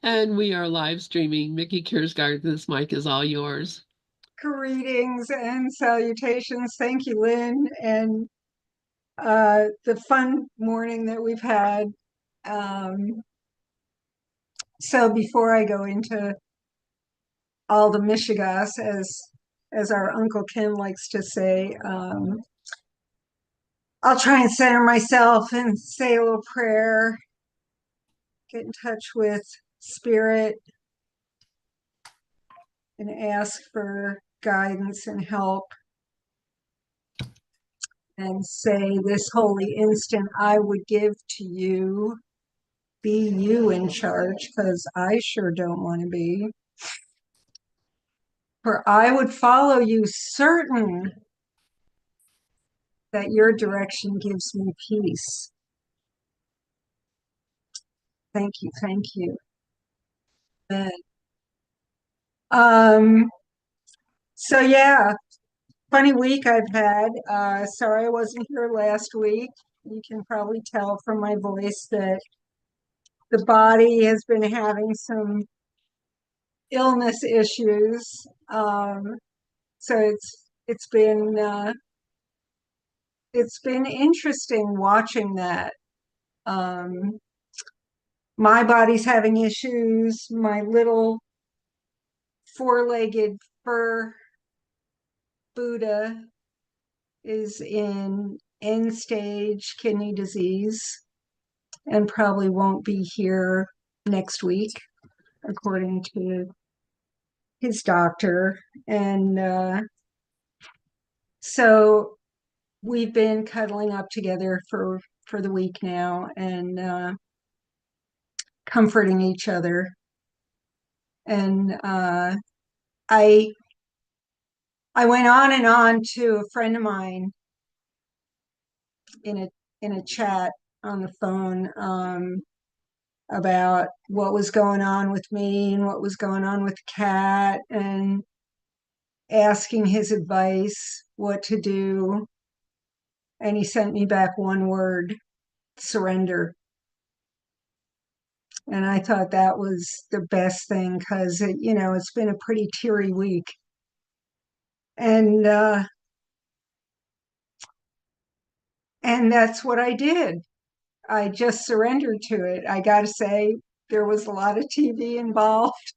And we are live streaming. Miki Kersgard, this mic is all yours. Greetings and salutations. Thank you, Lynn, and the fun morning that we've had. Um, so before I go into all the Michigas, as our Uncle Ken likes to say, I'll try and center myself and say a little prayer, get in touch with Spirit, and ask for guidance and help. And say, this holy instant I would give to you. Be you in charge, because I sure don't want to be. For I would follow you, certain that your direction gives me peace. Thank you, thank you. And, um, so yeah, funny week I've had. Sorry I wasn't here last week. You can probably tell from my voice that the body has been having some illness issues. So it's been interesting watching that. Um, my body's having issues. My little four-legged fur Buddha is in end stage kidney disease and probably won't be here next week, according to his doctor. And so we've been cuddling up together for the week now and comforting each other. And I I went on and on to a friend of mine in a chat on the phone, about what was going on with me and what was going on with the cat, and asking his advice what to do. And he sent me back one word: surrender. And I thought that was the best thing, because it's been a pretty teary week. And and that's what I did. I just surrendered to it. I got to say, there was a lot of TV involved.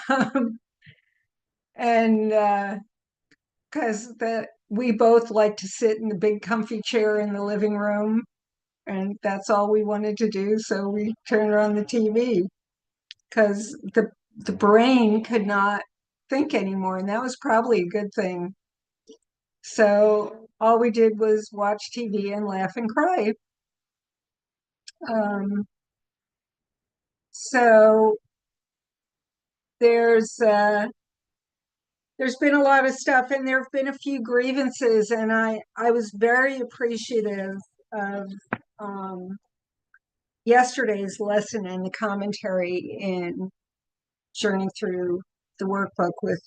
um, and because we both like to sit in the big comfy chair in the living room, and that's all we wanted to do. So we turned on the TV, because the brain could not think anymore, and that was probably a good thing. So all we did was watch TV and laugh and cry. Um, so there's there's been a lot of stuff, and there have been a few grievances, and I was very appreciative of um, yesterday's lesson and the commentary in Journey Through the Workbook with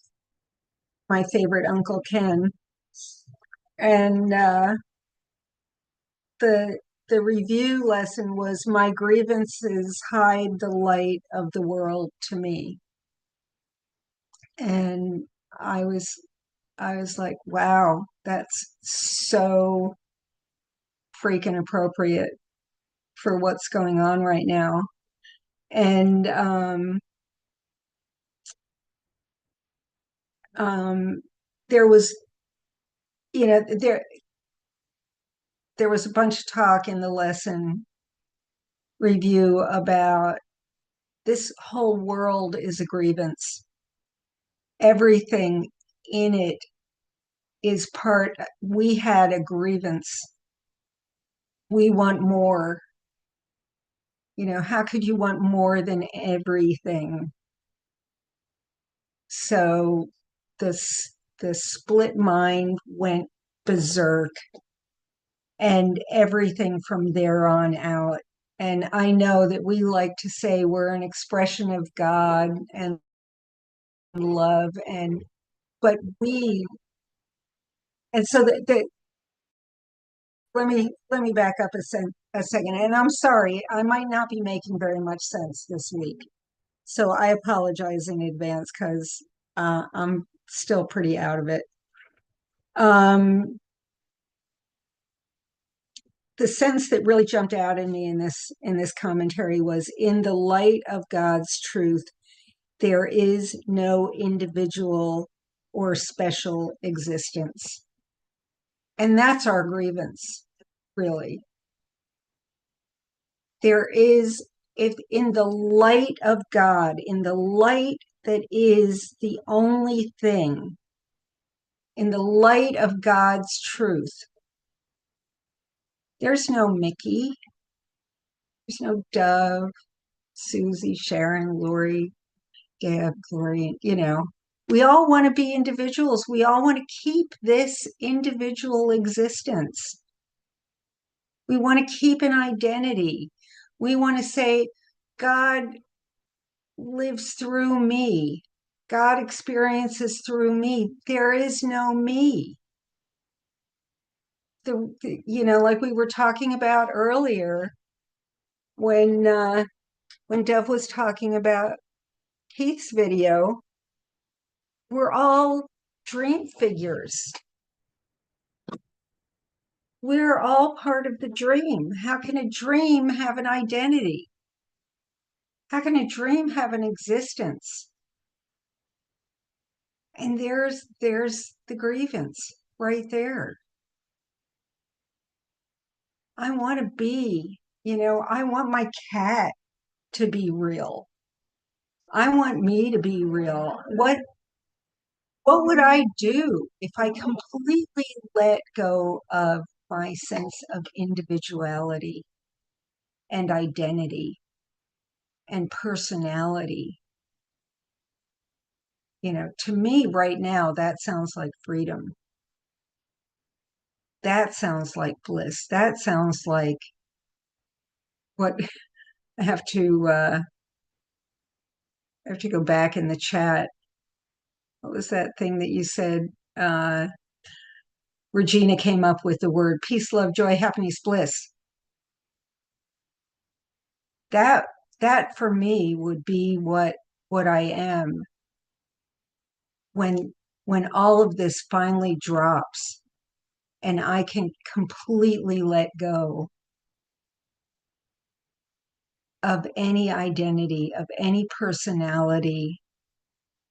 my favorite Uncle Ken. And the the review lesson was, my grievances hide the light of the world to me. And I was I was like, wow, that's so freaking appropriate for what's going on right now. And um, there was, you know, there was a bunch of talk in the lesson review about this whole world is a grievance. Everything in it is part. We had a grievance. We want more. How could you want more than everything? So this the split mind went berserk, and everything from there on out. And I know that we like to say we're an expression of God and love, but we and so let me back up a second. a second. And I'm sorry, I might not be making very much sense this week. So I apologize in advance because I'm still pretty out of it. The sense that really jumped out at me in this commentary was, in the light of God's truth, there is no individual or special existence. And that's our grievance, really. There is, if in the light of God, in the light that is the only thing, in the light of God's truth, there's no Miki, there's no Dove, Susie, Sharon, Lori, Deb, Gloria, we all want to be individuals. We all want to keep this individual existence. We want to keep an identity. We want to say, God lives through me. God experiences through me. There is no me. Like we were talking about earlier, when Dev was talking about Keith's video, we're all dream figures. We're all part of the dream. How can a dream have an identity? How can a dream have an existence? And there's the grievance right there. I want to be, I want my cat to be real. I want me to be real. What would I do if I completely let go of my sense of individuality and identity and personality? To me right now, that sounds like freedom. That sounds like bliss. That sounds like what I have to go back in the chat. What was that thing that you said? Regina came up with the word peace, love, joy, happiness, bliss. That for me would be what I am when all of this finally drops and I can completely let go of any identity, of any personality,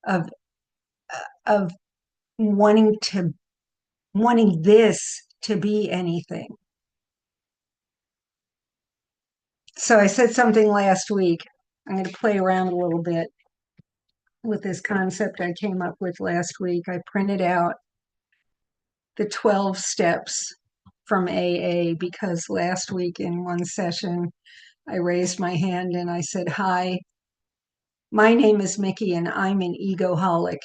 of wanting this to be anything. So I said something last week. I'm going to play around a little bit with this concept I came up with last week. I printed out the 12 steps from AA because last week in one session, I raised my hand and I said, "Hi, my name is Miki and I'm an egoholic."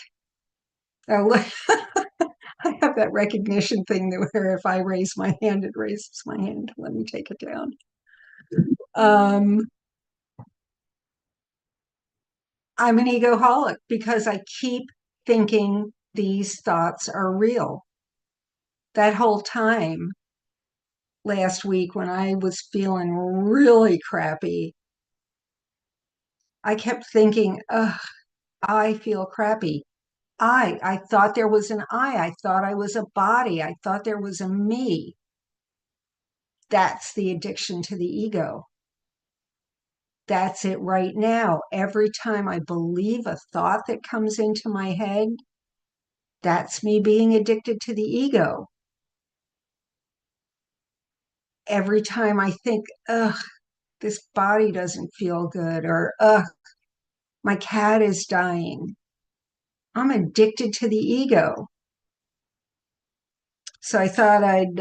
Oh, I have that recognition thing where if I raise my hand, it raises my hand. Let me take it down. I'm an egoholic because I keep thinking these thoughts are real. That whole time last week when I was feeling really crappy, I kept thinking, ugh, I feel crappy. I thought there was an I thought I was a body. I thought there was a me. That's the addiction to the ego. That's it right now. Every time I believe a thought that comes into my head, that's me being addicted to the ego. Every time I think, ugh, this body doesn't feel good, or ugh, my cat is dying, I'm addicted to the ego. So I thought I'd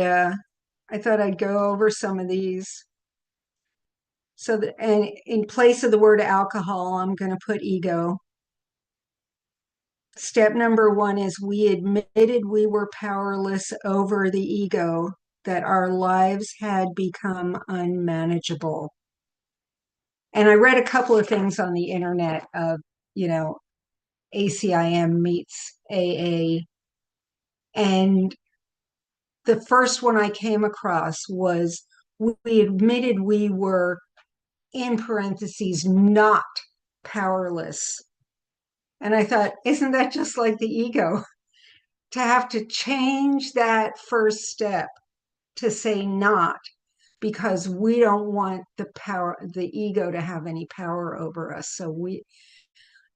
go over some of these. So that, and in place of the word alcohol, I'm going to put ego. Step number 1 is we admitted we were powerless over the ego, that our lives had become unmanageable. And I read a couple of things on the internet of, ACIM meets AA. And the first one I came across was, we admitted we were, in parentheses, not powerless. And I thought, isn't that just like the ego? To have to change that first step to say not, because we don't want the ego to have any power over us. So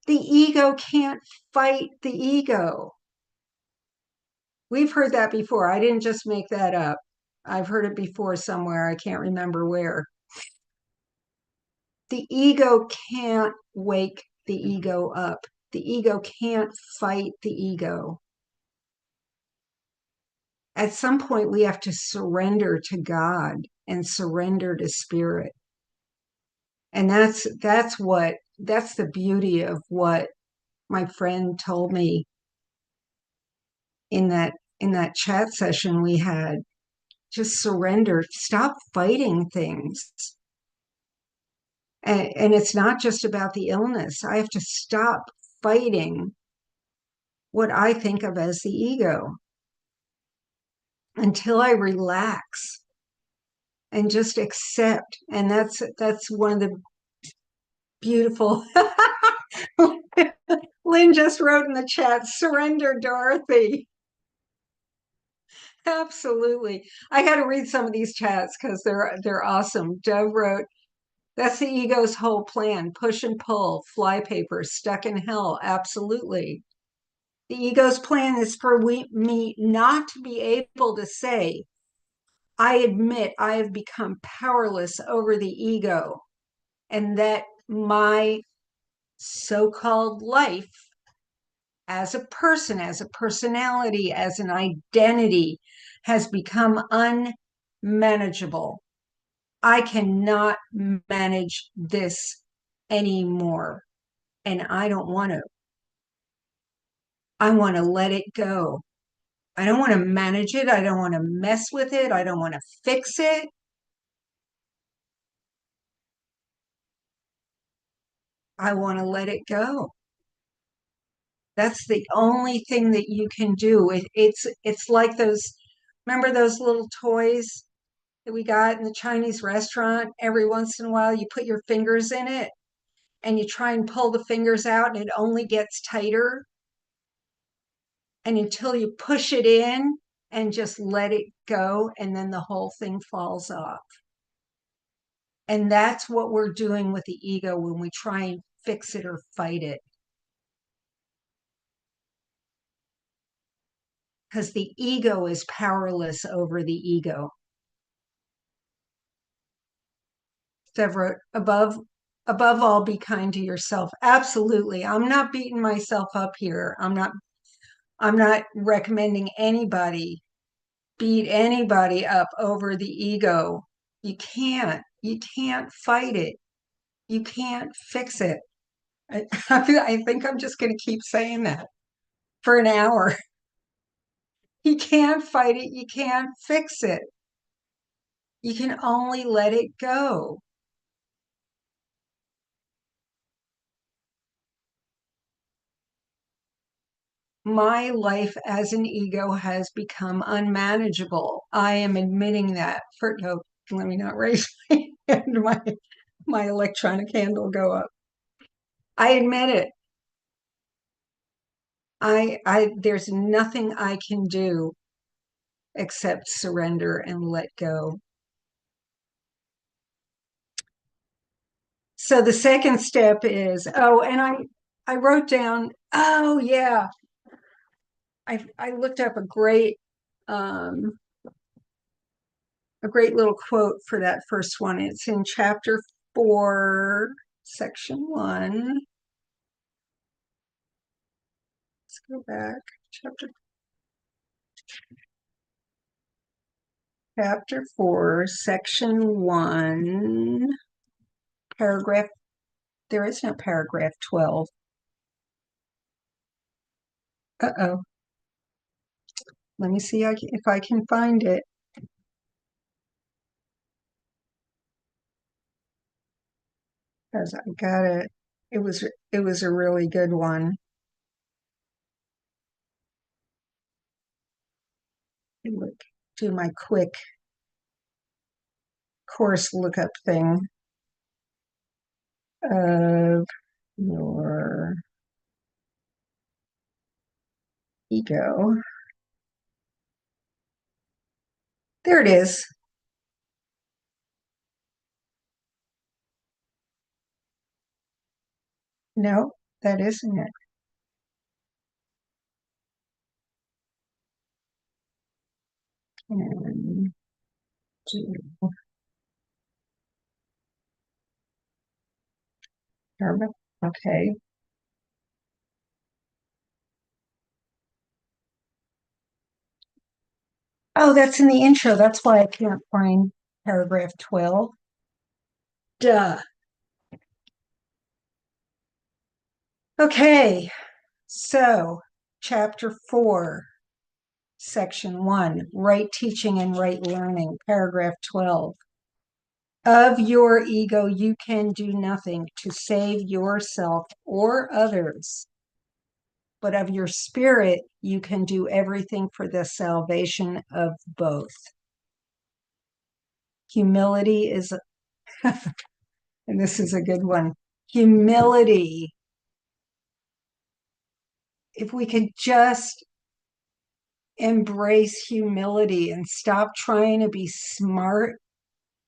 the ego can't fight the ego. We've heard that before. I didn't just make that up. I've heard it before somewhere. I can't remember where. The ego can't wake the ego up. The ego can't fight the ego. At some point, we have to surrender to God and surrender to spirit. And that's the beauty of what my friend told me in that chat session we had. Just surrender, stop fighting things. And it's not just about the illness. I have to stop fighting what I think of as the ego until I relax and just accept. And that's one of the beautiful. Lynn just wrote in the chat, surrender, Dorothy. Absolutely. I got to read some of these chats because they're awesome. Dove wrote, that's the ego's whole plan. Push and pull, flypaper, stuck in hell. Absolutely. The ego's plan is for me not to be able to say, I admit I have become powerless over the ego, and that my so-called life as a person, as a personality, as an identity has become unmanageable. I cannot manage this anymore, and I don't want to. I want to let it go. I don't want to manage it. I don't want to mess with it. I don't want to fix it. I want to let it go. That's the only thing that you can do. It's like those, remember those little toys that we got in the Chinese restaurant? Every once in a while, you put your fingers in it and you try and pull the fingers out, and it only gets tighter. And until you push it in and just let it go, and then the whole thing falls off. And that's what we're doing with the ego when we try and fix it or fight it. Because the ego is powerless over the ego. Deborah, above all, be kind to yourself. Absolutely. I'm not beating myself up here. I'm not recommending anybody beat anybody up over the ego. You can't fight it. You can't fix it. I think I'm just going to keep saying that for an hour. You can't fight it. You can't fix it. You can only let it go. My life as an ego has become unmanageable. I am admitting that. No, let me not raise my hand. My electronic hand will go up. I admit it. There's nothing I can do except surrender and let go. So the second step is, and I wrote down, oh yeah, I looked up a great little quote for that first one. It's in chapter 4, section 1. Let's go back. Chapter 4, section 1, paragraph. There is no paragraph 12. Uh-oh. Let me see if I can find it. Because I got it. It was a really good one. Do my quick course lookup thing of your ego. There it is. No, that isn't it. And okay. Oh, that's in the intro. That's why I can't find paragraph 12. Duh. Okay, so chapter 4, section 1, right teaching and right learning, paragraph 12. Of your ego, you can do nothing to save yourself or others, but of your spirit, you can do everything for the salvation of both. Humility is, and this is a good one, humility. If we could just embrace humility and stop trying to be smart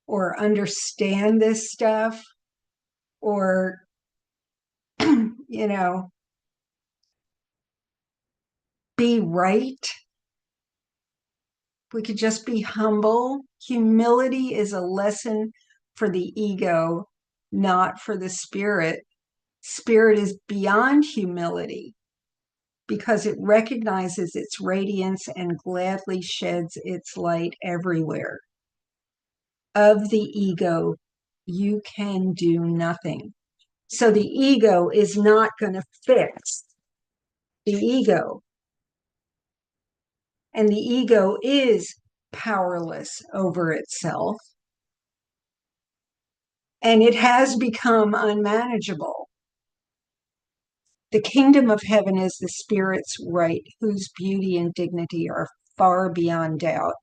or understand this stuff or, you know, be right. We could just be humble. Humility is a lesson for the ego, not for the spirit. Spirit is beyond humility because it recognizes its radiance and gladly sheds its light everywhere. Of the ego, you can do nothing. So the ego is not going to fix the ego. And the ego is powerless over itself. And it has become unmanageable. The kingdom of heaven is the spirit's right, whose beauty and dignity are far beyond doubt,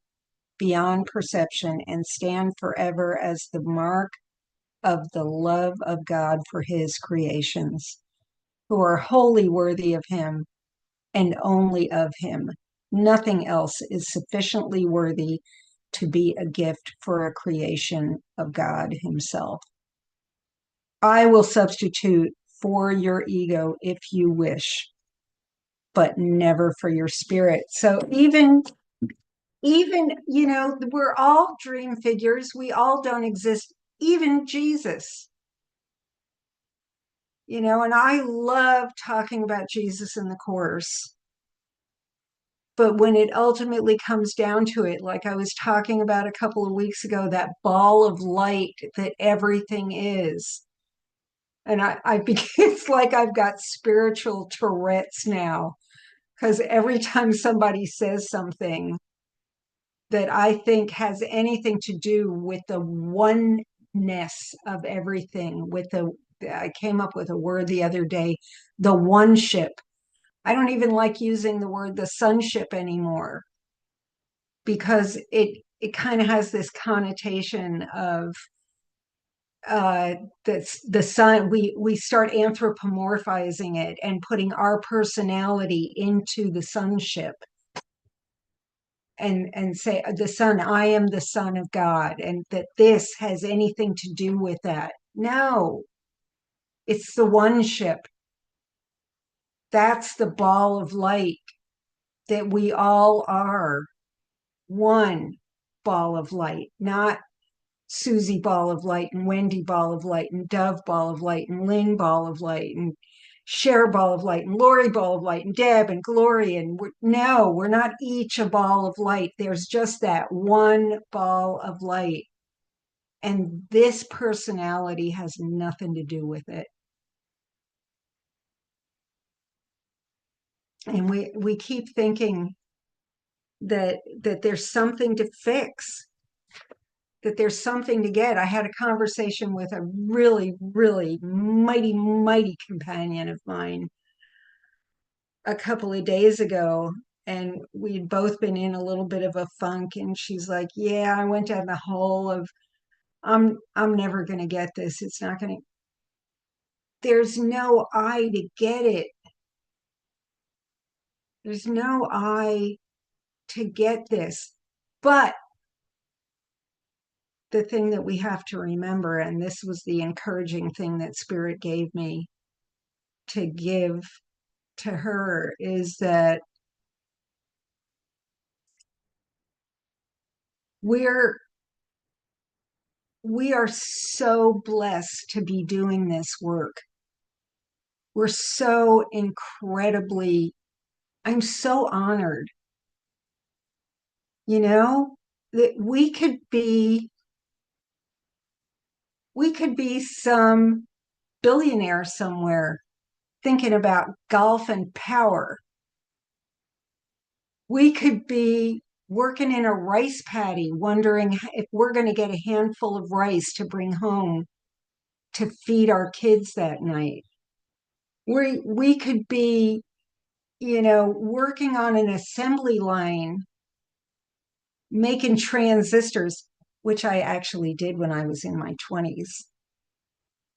beyond perception, and stand forever as the mark of the love of God for his creations, who are wholly worthy of him and only of him. Nothing else is sufficiently worthy to be a gift for a creation of God himself. I will substitute for your ego if you wish, but never for your spirit. So even, we're all dream figures. We all don't exist. Even Jesus, and I love talking about Jesus in the Course. But when it ultimately comes down to it, like I was talking about a couple of weeks ago, that ball of light that everything is. And it's like I've got spiritual Tourette's now, because every time somebody says something that I think has anything to do with the oneness of everything, I came up with a word the other day, the one ship. I don't even like using the word the sonship anymore because it kind of has this connotation of that's the son. We start anthropomorphizing it and putting our personality into the sonship and say the son, I am the son of God, and that this has anything to do with that. No, it's the one ship. That's the ball of light that we all are. One ball of light, not Susie ball of light and Wendy ball of light and Dove ball of light and Lynn ball of light and Cher ball of light and Lori ball of light and Deb and Gloria. And no, we're not each a ball of light. There's just that one ball of light. And this personality has nothing to do with it. And we keep thinking that there's something to fix, that there's something to get. I had a conversation with a really, really mighty companion of mine a couple of days ago, and we'd both been in a little bit of a funk. And she's like, yeah, I went down the hole of I'm never going to get this. It's not going to, there's no I to get it. There's no I to get this. But the thing that we have to remember, and this was the encouraging thing that Spirit gave me to give to her, is that we're we are so blessed to be doing this work. We're so incredibly, I'm so honored, you know, that we could be some billionaire somewhere thinking about golf and power. We could be working in a rice paddy, wondering if we're going to get a handful of rice to bring home to feed our kids that night. We could be, working on an assembly line, making transistors, which I actually did when I was in my 20s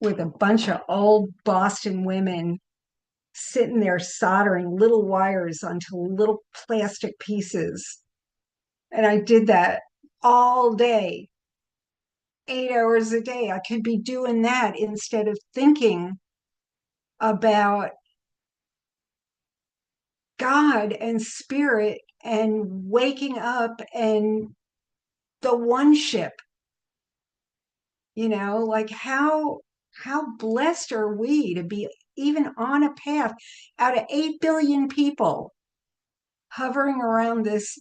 with a bunch of old Boston women sitting there soldering little wires onto little plastic pieces. And I did that all day, 8 hours a day. I could be doing that instead of thinking about God and spirit and waking up and the one ship, like how blessed are we to be even on a path out of 8 billion people hovering around this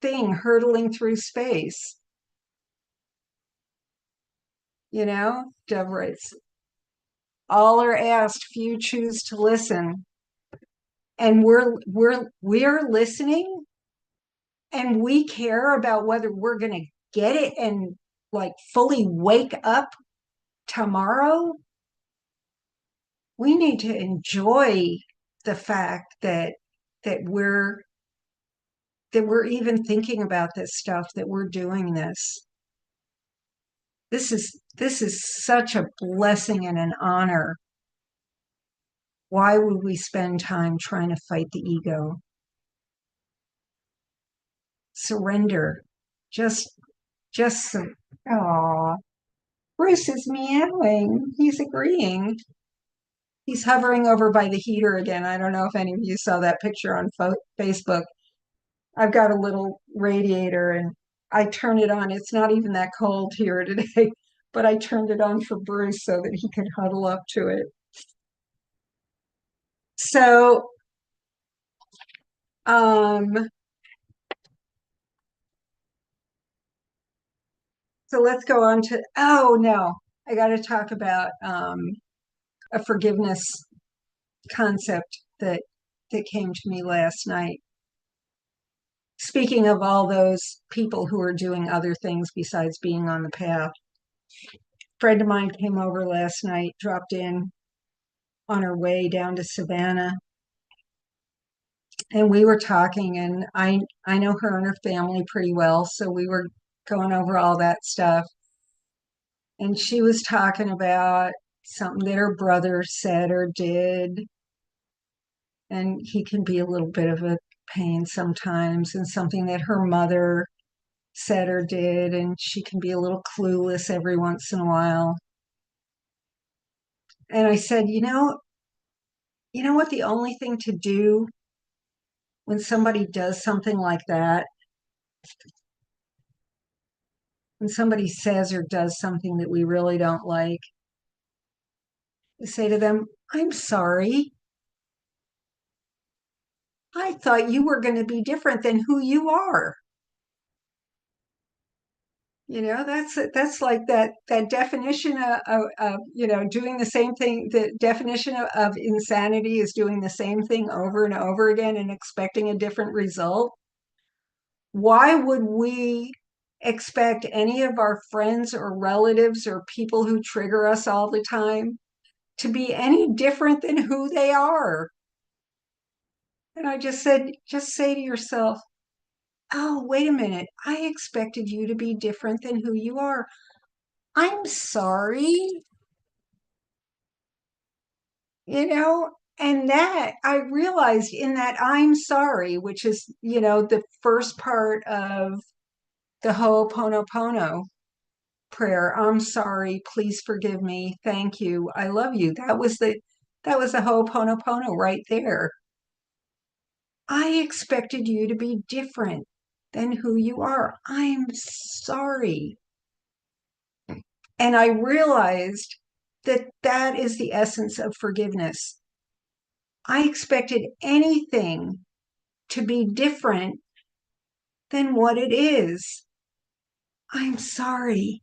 thing hurtling through space. Dove writes, all are asked, few choose to listen. And we're listening, and we care about whether we're going to get it and like fully wake up tomorrow. We need to enjoy the fact that we're even thinking about this stuff, that we're doing this. This is such a blessing and an honor. Why would we spend time trying to fight the ego? Surrender. Just oh, Bruce is meowing. He's agreeing. He's hovering over by the heater again. I don't know if any of you saw that picture on Facebook. I've got a little radiator and I turn it on. It's not even that cold here today, but I turned it on for Bruce so that he could huddle up to it. So, um, so let's go on to, oh no, I got to talk about a forgiveness concept that came to me last night. Speaking of all those people who are doing other things besides being on the path, a friend of mine came over last night, dropped in on her way down to Savannah, and we were talking, and I know her and her family pretty well, so we were going over all that stuff. And she was talking about something that her brother said or did, and he can be a little bit of a pain sometimes, and something that her mother said or did, and she can be a little clueless every once in a while. And I said, you know what the only thing to do when somebody does something like that, when somebody says or does something that we really don't like, is say to them, I'm sorry. I thought you were going to be different than who you are. That's like that definition of doing the same thing. The definition of insanity is doing the same thing over and over again and expecting a different result. Why would we expect any of our friends or relatives or people who trigger us all the time to be any different than who they are? And I just said, just say to yourself, oh, wait a minute. I expected you to be different than who you are. I'm sorry, and that I realized in that I'm sorry, which is, the first part of the Ho'oponopono prayer. I'm sorry, please forgive me, thank you, I love you. That was the Ho'oponopono right there. I expected you to be different than who you are. I'm sorry. And I realized that that is the essence of forgiveness. I expected anything to be different than what it is. I'm sorry.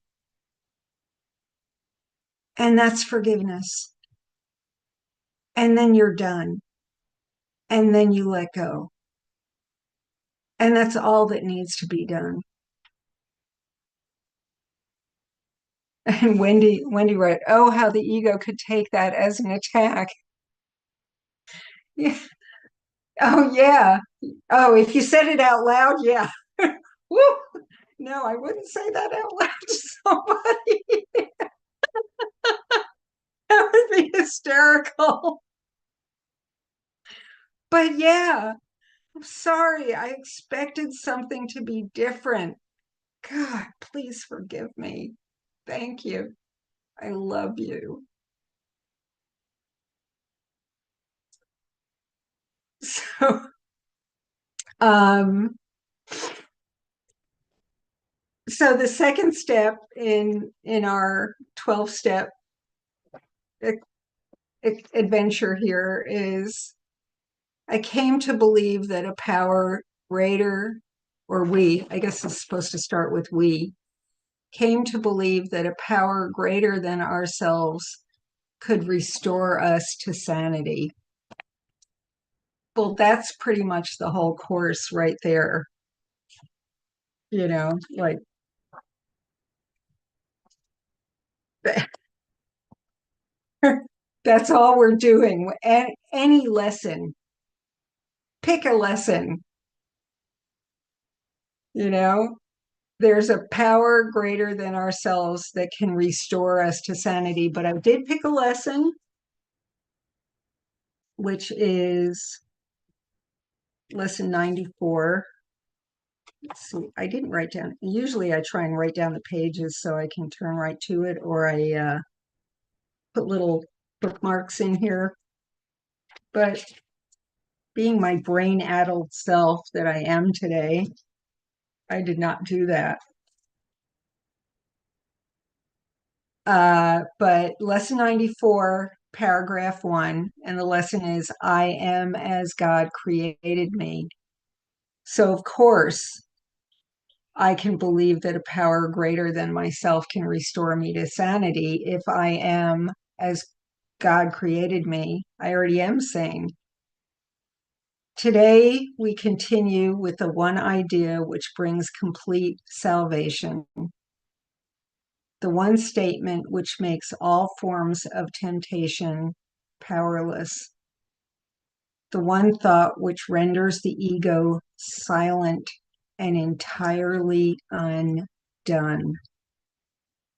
And that's forgiveness. And then you're done. And then you let go. And that's all that needs to be done. And Wendy wrote, oh, how the ego could take that as an attack. Yeah. Oh, yeah. Oh, if you said it out loud, yeah. Woo! No, I wouldn't say that out loud to somebody. That would be hysterical. But yeah, I'm sorry. I expected something to be different. God, please forgive me. Thank you. I love you. So, um, so the second step in our 12-step adventure here is I came to believe that a power greater, or we, I guess it's supposed to start with we, came to believe that a power greater than ourselves could restore us to sanity. Well, that's pretty much the whole course right there. Like that's all we're doing. Any lesson, pick a lesson, you know, there's a power greater than ourselves that can restore us to sanity. But I did pick a lesson, which is lesson 94. Let's see, I didn't write down. Usually I try and write down the pages so I can turn right to it, or I put little bookmarks in here. But being my brain-addled self that I am today, I did not do that. But lesson 94, paragraph 1, and the lesson is, I am as God created me. So, of course, I can believe that a power greater than myself can restore me to sanity if I am as God created me. I already am sane. Today, we continue with the one idea which brings complete salvation, the one statement which makes all forms of temptation powerless, the one thought which renders the ego silent and entirely undone.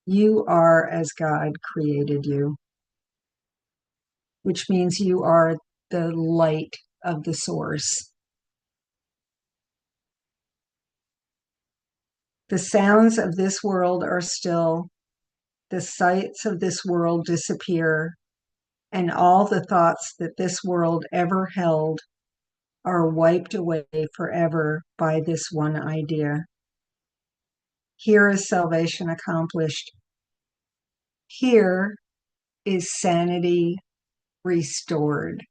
You are as God created you, which means you are the light of the source. The sounds of this world are still, the sights of this world disappear, and all the thoughts that this world ever held are wiped away forever by this one idea. Here is salvation accomplished. Here is sanity restored.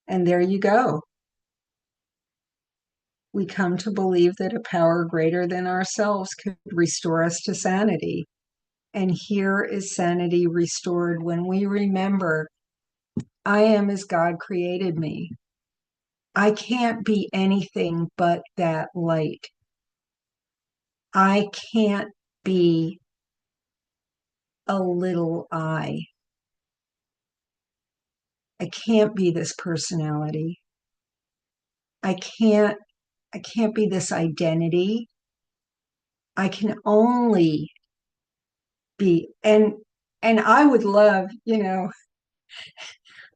And there you go. We come to believe that a power greater than ourselves could restore us to sanity. And here is sanity restored when we remember, I am as God created me. I can't be anything but that light. I can't be a little I. I can't be this personality. I can't be this identity. I can only be. And I would love,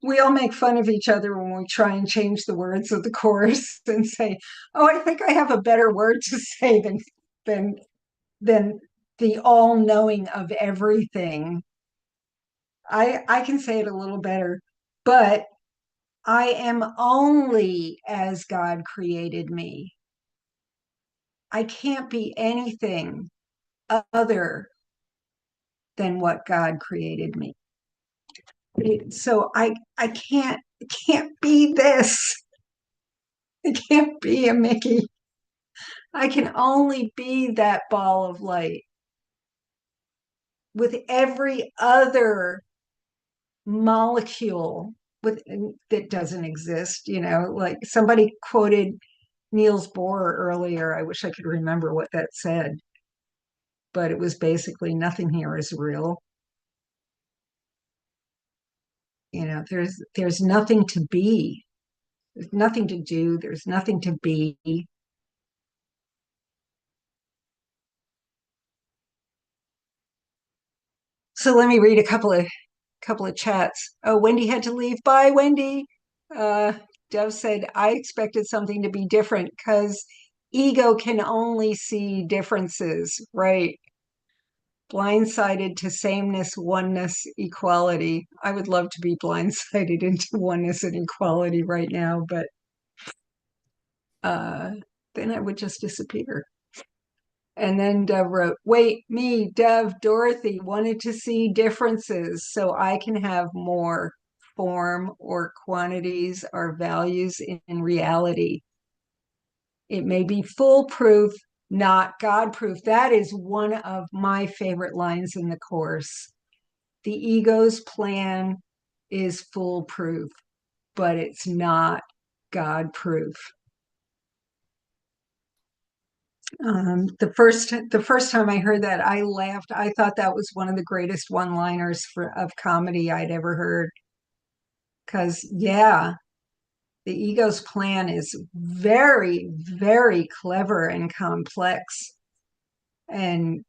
we all make fun of each other when we try and change the words of the chorus and say, "Oh, I think I have a better word to say than than the all-knowing of everything." I can say it a little better, but I am only as God created me. I can't be anything other than what God created me. So I can't be this. I can't be a Mickey. I can only be that ball of light with every other molecule with that doesn't exist. Like somebody quoted Niels Bohr earlier. I wish I could remember what that said, but it was basically nothing here is real. There's nothing to be. There's nothing to do. There's nothing to be. So let me read a couple of chats. Oh, Wendy had to leave. Bye, Wendy. Uh, Dove said, I expected something to be different because ego can only see differences, right? Blindsided to sameness, oneness, equality. I would love to be blindsided into oneness and equality right now, but uh, then I would just disappear. And then Dove wrote, wait, me, Dove, Dorothy wanted to see differences so I can have more form or quantities or values in reality. It may be foolproof, not God proof. That is one of my favorite lines in the course. The ego's plan is foolproof, but it's not God proof. The first time I heard that, I laughed. I thought that was one of the greatest one-liners of comedy I'd ever heard. Because yeah, the ego's plan is very, very clever and complex and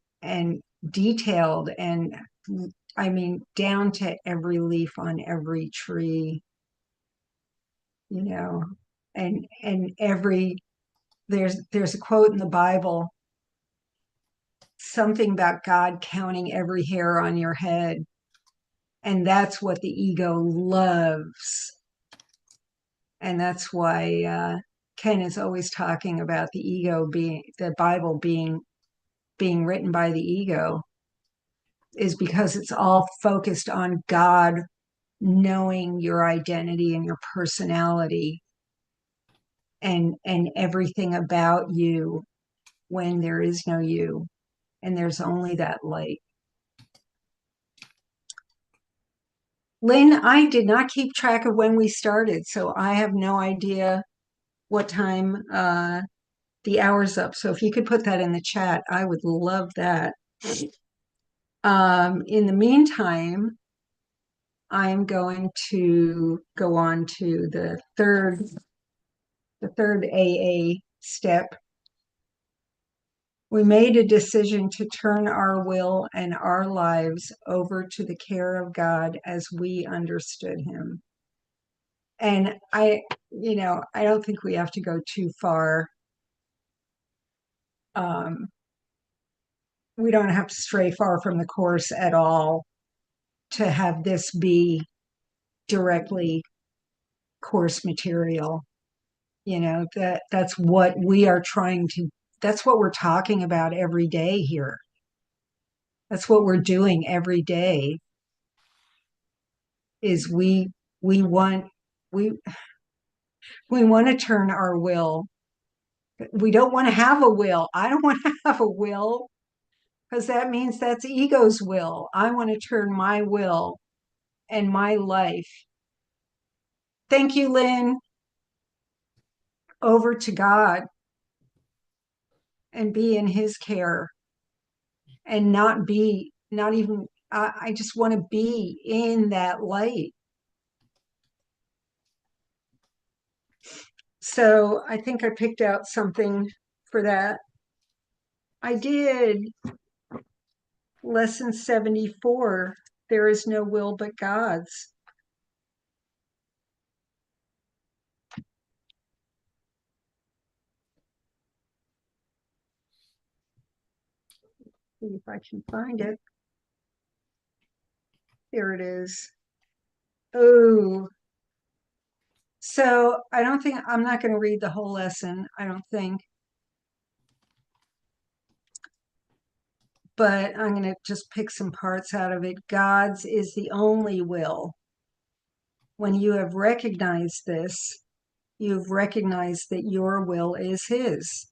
detailed, and I mean down to every leaf on every tree, you know, and every there's a quote in the Bible, something about God counting every hair on your head. And that's what the ego loves. And that's why Ken is always talking about the Bible being written by the ego, is because it's all focused on God knowing your identity and your personality and everything about you when there is no you and there's only that light. Lynn, I did not keep track of when we started, so I have no idea what time the hour's up. So if you could put that in the chat, I would love that. In the meantime, I'm going to go on to the third AA step. We made a decision to turn our will and our lives over to the care of God as we understood him. And I don't think we have to go too far. We don't have to stray far from the course at all to have this be directly course material. That's what we are trying to, that's what we're talking about every day here. That's what we're doing every day, is we want we we want to turn our will. We don't want to have a will. I don't want to have a will, because that means that's ego's will. I want to turn my will and my life, thank you, Lynn, over to God and be in his care and not even, I just want to be in that light. So I think I picked out something for that. I did. Lesson 74, there is no will but God's. See if I can find it. Here it is. Oh, so I'm not going to read the whole lesson, I don't think. But I'm going to just pick some parts out of it. God's is the only will. When you have recognized this, you've recognized that your will is His.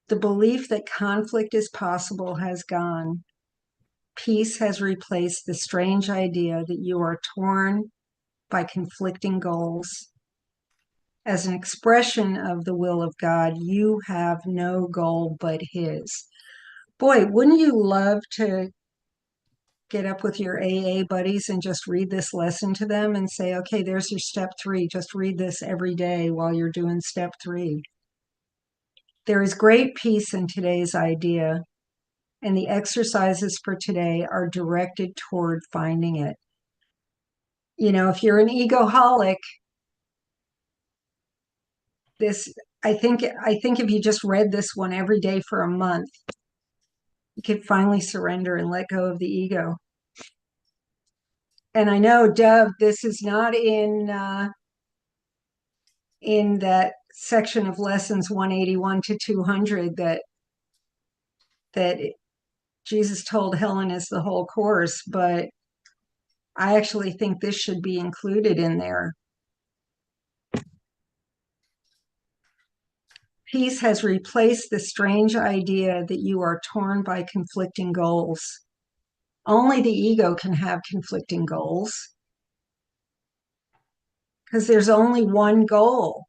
The belief that conflict is possible has gone. Peace has replaced the strange idea that you are torn by conflicting goals. As an expression of the will of God, you have no goal but His. Boy, wouldn't you love to get up with your AA buddies and just read this lesson to them and say, okay, there's your step 3. Just read this every day while you're doing step 3. There is great peace in today's idea, and the exercises for today are directed toward finding it. You know, if you're an egoholic, I think if you just read this one every day for a month, you could finally surrender and let go of the ego. And I know, Dove, this is not in that section of lessons 181 to 200 that Jesus told Helen is the whole course, but I actually think this should be included in there. Peace has replaced the strange idea that you are torn by conflicting goals. Only the ego can have conflicting goals because there's only one goal.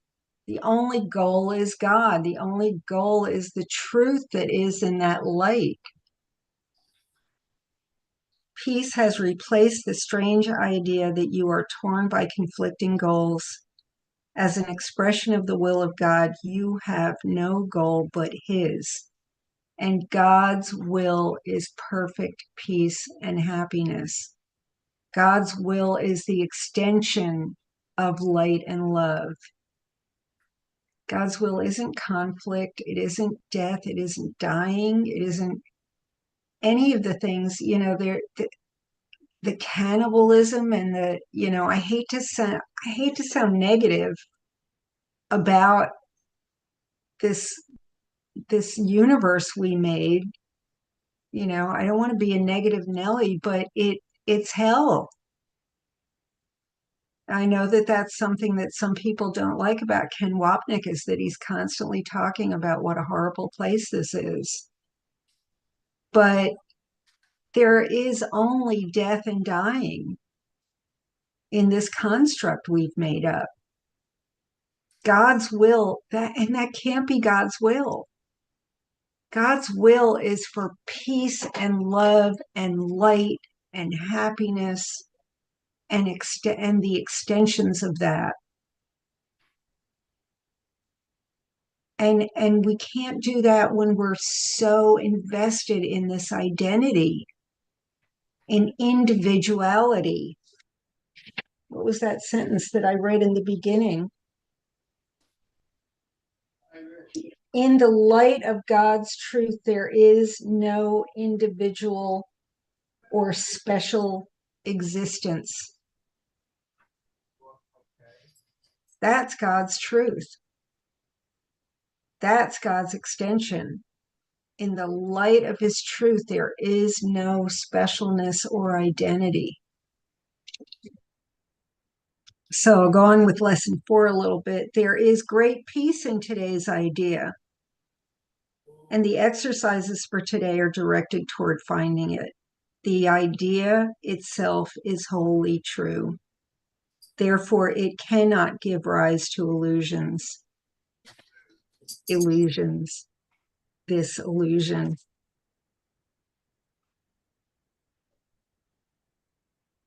The only goal is God. The only goal is the truth that is in that light. Peace has replaced the strange idea that you are torn by conflicting goals. As an expression of the will of God, you have no goal but His. And God's will is perfect peace and happiness. God's will is the extension of light and love. God's will isn't conflict. It isn't death. It isn't dying. It isn't any of the things, the cannibalism and I hate to sound negative about this universe we made. I don't want to be a negative Nelly, but it's hell. I know that that's something that some people don't like about Ken Wapnick, is that he's constantly talking about what a horrible place this is. But there is only death and dying in this construct we've made up. God's will, that can't be God's will. God's will is for peace and love and light and happiness and the extensions of that. And we can't do that when we're so invested in this identity, in individuality. What was that sentence that I read in the beginning? In the light of God's truth, there is no individual or special existence. That's God's truth. That's God's extension. In the light of His truth, there is no specialness or identity. So I'll go on with lesson 4 a little bit. There is great peace in today's idea. And the exercises for today are directed toward finding it. The idea itself is wholly true. Therefore, it cannot give rise to illusions. This illusion.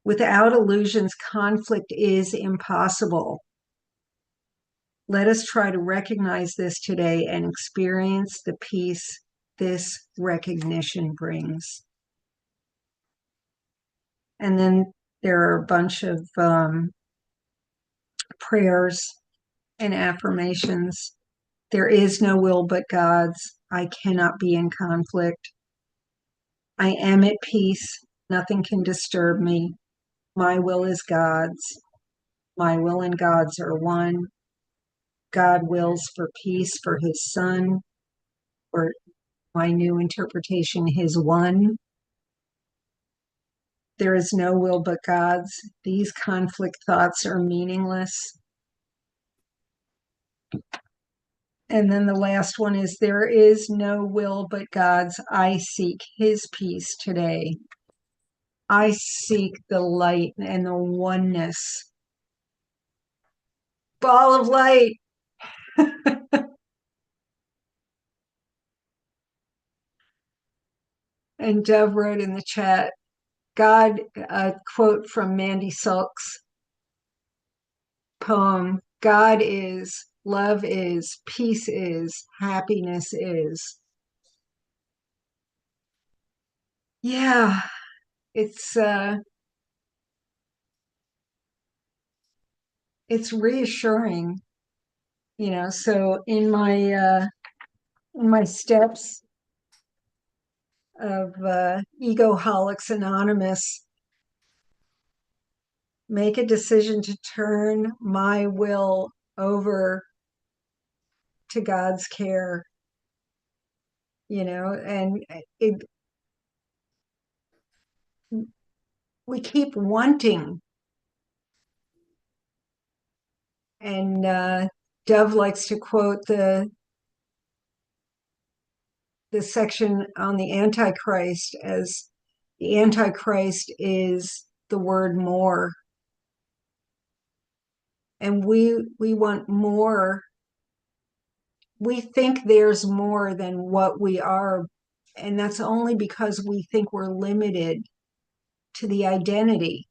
Without illusions, conflict is impossible. Let us try to recognize this today and experience the peace this recognition brings. And then there are a bunch of prayers and affirmations. There is no will but God's. I cannot be in conflict. I am at peace. Nothing can disturb me. My will is God's. My will and God's are one. God wills for peace for his son, or my new interpretation, his one. There is no will but God's. These conflict thoughts are meaningless. And then the last one is, there is no will but God's. I seek his peace today. I seek the light and the oneness. Ball of light. And Dove wrote in the chat, God, a quote from Mandy Sulk's poem, God is, love is, peace is, happiness is. Yeah, it's reassuring, so in my steps of Egoholics Anonymous, make a decision to turn my will over to God's care, and we keep wanting. And Dove likes to quote the section on the Antichrist as the Antichrist is the word more. And we want more. We think there's more than what we are. And that's only because we think we're limited to the identity,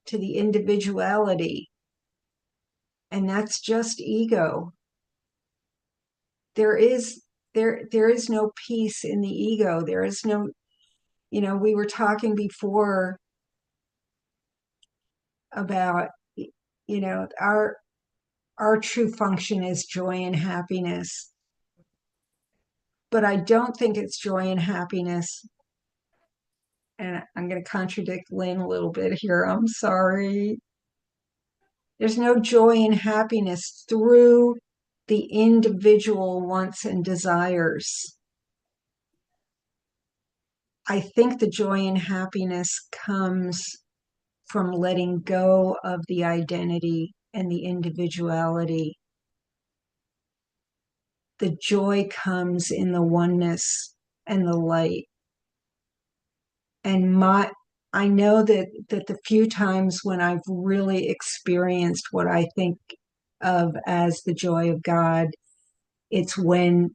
to the individuality. And that's just ego. There is no peace in the ego. There is no, we were talking before about, our true function is joy and happiness. But I don't think it's joy and happiness. And I'm going to contradict Lynn a little bit here. I'm sorry. There's no joy and happiness through the individual wants and desires. I think the joy and happiness comes from letting go of the identity and the individuality. The joy comes in the oneness and the light. And I know that the few times when I've really experienced what I think of as the joy of God, it's when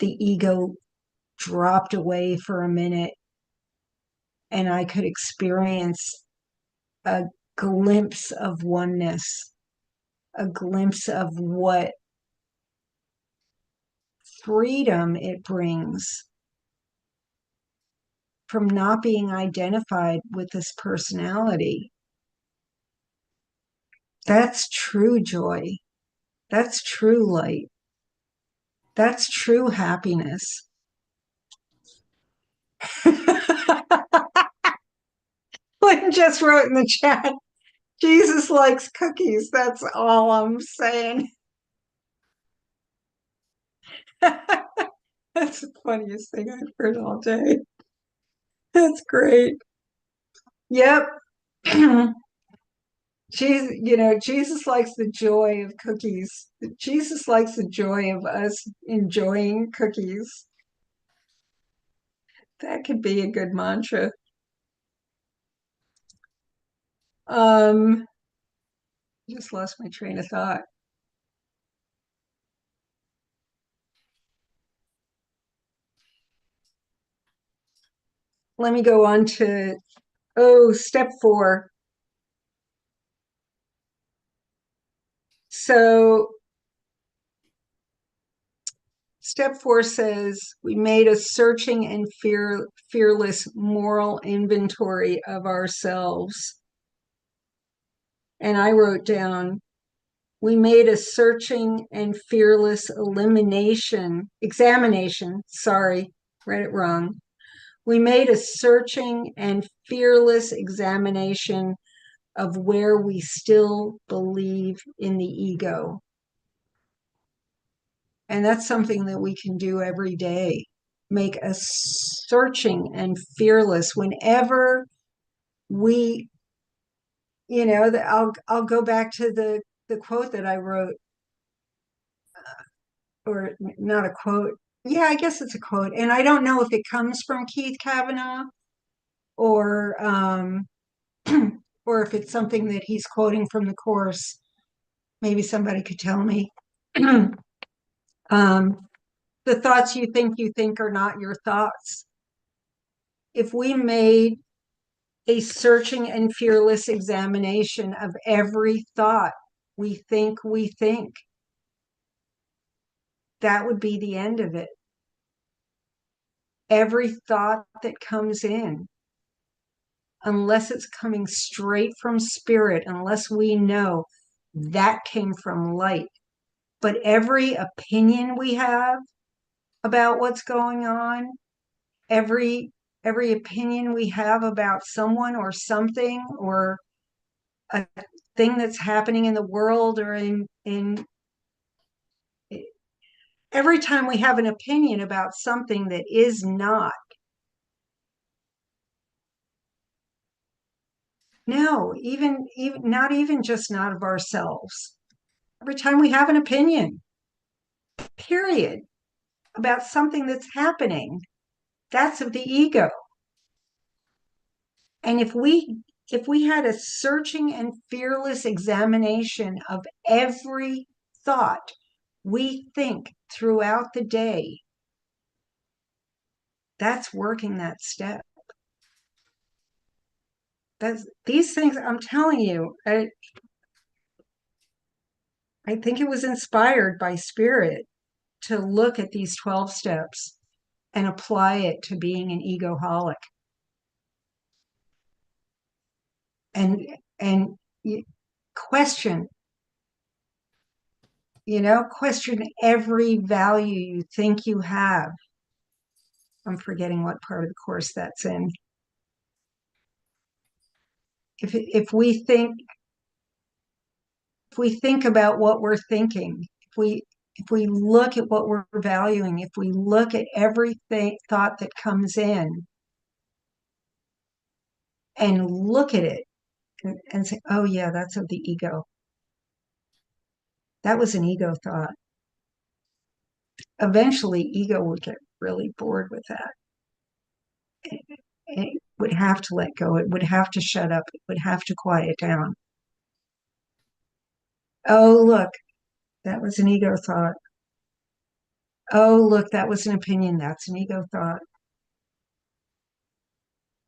the ego dropped away for a minute and I could experience a glimpse of oneness, a glimpse of what freedom it brings from not being identified with this personality. That's true joy. That's true light. That's true happiness. Lynn just wrote in the chat, Jesus likes cookies. That's all I'm saying. That's the funniest thing I've heard all day. That's great. Yep. Jesus likes the joy of cookies. Jesus likes the joy of us enjoying cookies. That could be a good mantra. Just lost my train of thought. Let me go on to, step 4. So Step 4 says we made a searching and fearless moral inventory of ourselves. And I wrote down, we made a searching and fearless examination, sorry, read it wrong. We made a searching and fearless examination of where we still believe in the ego. And that's something that we can do every day. Make a searching and fearless whenever we, I'll go back to the quote that I wrote, or not a quote. Yeah, I guess it's a quote. And I don't know if it comes from Keith Kavanaugh or or if it's something that he's quoting from the course. Maybe somebody could tell me. um, the thoughts you think are not your thoughts. If we made a searching and fearless examination of every thought we think, that would be the end of it. Every thought that comes in, unless it's coming straight from spirit, unless we know that came from light. But every opinion we have about what's going on, every opinion we have about someone or something or a thing that's happening in the world or in every time we have an opinion about something that is not. No, even not even just not of ourselves. Every time we have an opinion, period, about something that's happening, that's of the ego. And if we had a searching and fearless examination of every thought we think throughout the day, that's working that step. These things, I'm telling you, I think it was inspired by spirit to look at these 12 steps and apply it to being an egoholic. And question, question every value you think you have. I'm forgetting what part of the course that's in. If we think about what we're thinking, if we look at what we're valuing, if we look at every thought that comes in and look at it and say, oh yeah, that's of the ego. That was an ego thought. Eventually, ego would get really bored with that. It would have to let go. It would have to shut up. It would have to quiet down. Oh, look, that was an ego thought. Oh, look, that was an opinion. That's an ego thought.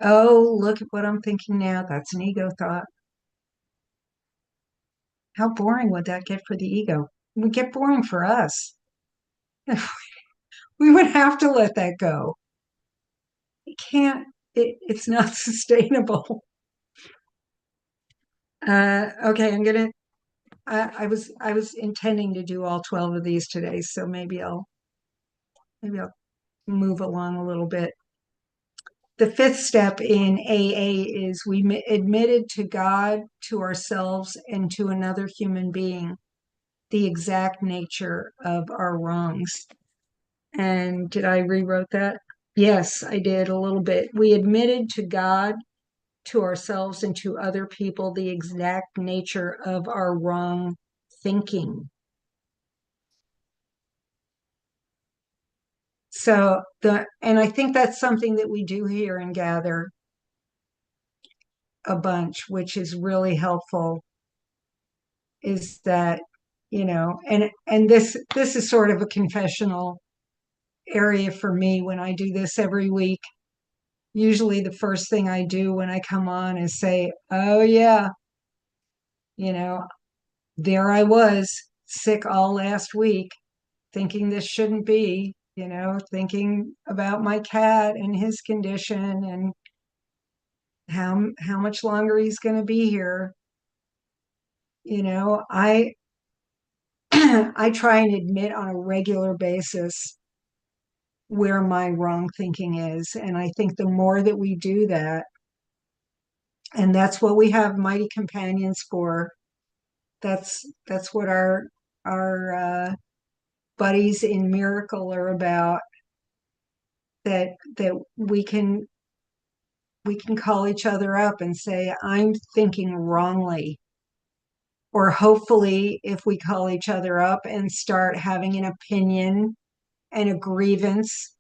Oh, look at what I'm thinking now. That's an ego thought. How boring would that get for the ego? It would get boring for us. We would have to let that go. It can't, it's not sustainable. Okay, I was intending to do all 12 of these today, so maybe I'll move along a little bit. The 5th step in AA is we admitted to God, to ourselves, and to another human being the exact nature of our wrongs. And did I rewrote that? Yes, I did a little bit. We admitted to God, to ourselves, and to other people the exact nature of our wrong thinking. And I think that's something that we do here and Gather a bunch, which is really helpful, is that, and this is sort of a confessional area for me when I do this every week. Usually the first thing I do when I come on is say, oh yeah, there I was, sick all last week. thinking this shouldn't be, thinking about my cat and his condition and how much longer he's going to be here. I I try and admit on a regular basis where my wrong thinking is. And I think the more that we do that, and that's what we have mighty companions for. That's what our buddies in miracle are about. That we can call each other up and say, I'm thinking wrongly. Or hopefully, if we call each other up and start having an opinion and a grievance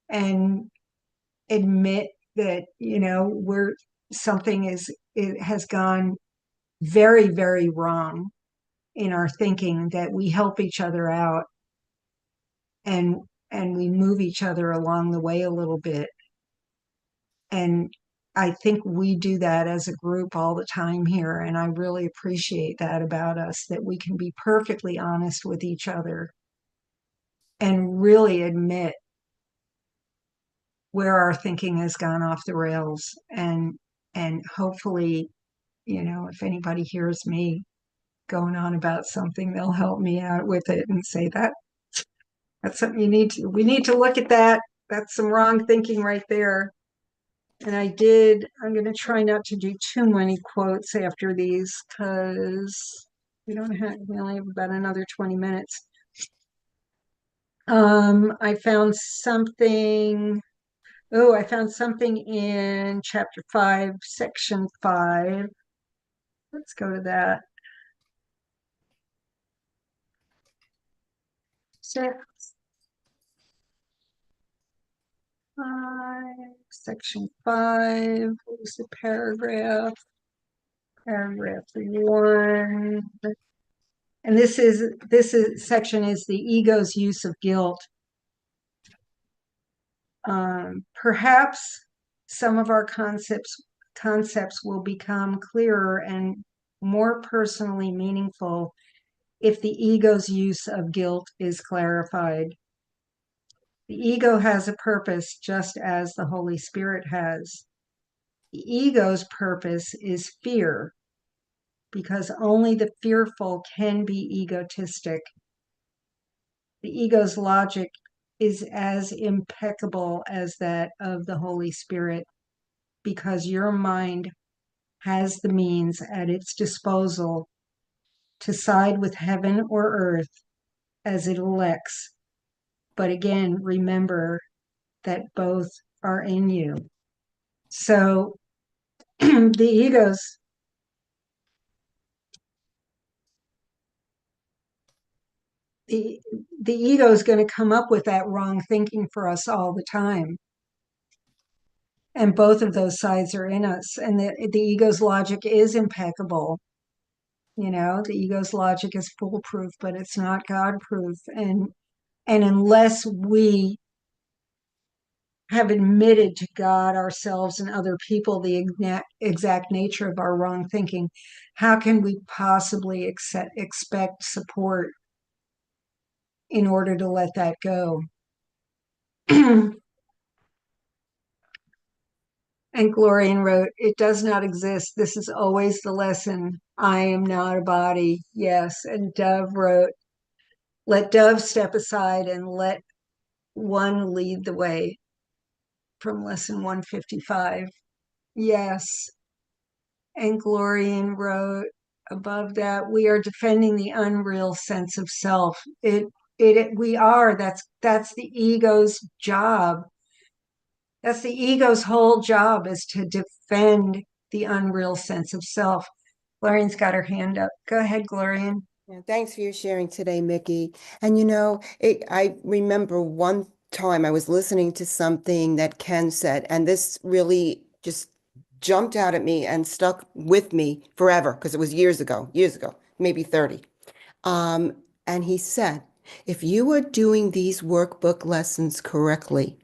and admit that, we're something it has gone very, very wrong in our thinking, that we help each other out and we move each other along the way a little bit. And I think we do that as a group all the time here. And I really appreciate that about us, that we can be perfectly honest with each other and really admit where our thinking has gone off the rails. And hopefully, if anybody hears me going on about something, they'll help me out with it and say that's something we need to look at that. That's some wrong thinking right there. And I'm going to try not to do too many quotes after these because we only have about another 20 minutes. I found something in chapter 5, section 5. Let's go to that. Section 5. What was the paragraph? Paragraph 1. And this section is the ego's use of guilt. Perhaps some of our concepts will become clearer and more personally meaningful if the ego's use of guilt is clarified. The ego has a purpose just as the Holy Spirit has. The ego's purpose is fear, because only the fearful can be egotistic. The ego's logic is as impeccable as that of the Holy Spirit, because your mind has the means at its disposal to side with heaven or earth as it elects. But again, remember that both are in you. So the ego is going to come up with that wrong thinking for us all the time. And both of those sides are in us. And the ego's logic is impeccable. The ego's logic is foolproof, but it's not God-proof. And unless we have admitted to God, ourselves, and other people the exact nature of our wrong thinking, how can we possibly expect support in order to let that go? And Glorian wrote, "It does not exist. This is always the lesson. I am not a body." Yes. And Dove wrote, "Let Dove step aside and let one lead the way," from lesson 155. Yes. And Glorian wrote above that, "We are defending the unreal sense of self." We are. That's the ego's job. That's the ego's whole job, is to defend the unreal sense of self. Glorian's got her hand up. Go ahead, Glorian. Yeah, thanks for your sharing today, Miki. And I remember one time I was listening to something that Ken said, and this really just jumped out at me and stuck with me forever because it was years ago, maybe 30. And he said, if you are doing these workbook lessons correctly,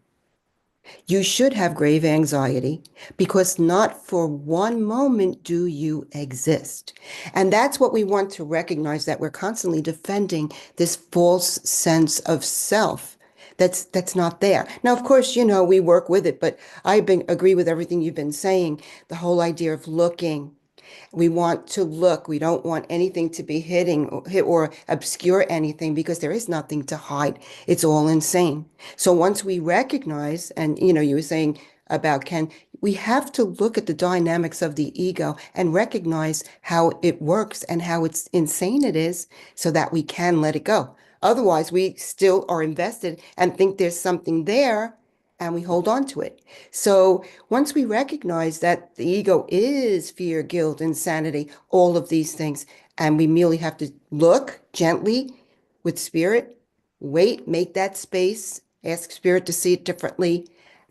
You should have grave anxiety because not for one moment do you exist. And that's what we want to recognize, that we're constantly defending this false sense of self that's not there. Now, of course, we work with it, but agree with everything you've been saying. The whole idea of looking. We want to look. We don't want anything to be hit or obscure anything, because there is nothing to hide. It's all insane. So once we recognize, and you were saying about Ken, we have to look at the dynamics of the ego and recognize how it works and how it's insane it is, so that we can let it go. Otherwise, we still are invested and think there's something there, and we hold on to it. So once we recognize that the ego is fear, guilt, insanity, all of these things, and we merely have to look gently with spirit, wait, make that space, ask spirit to see it differently,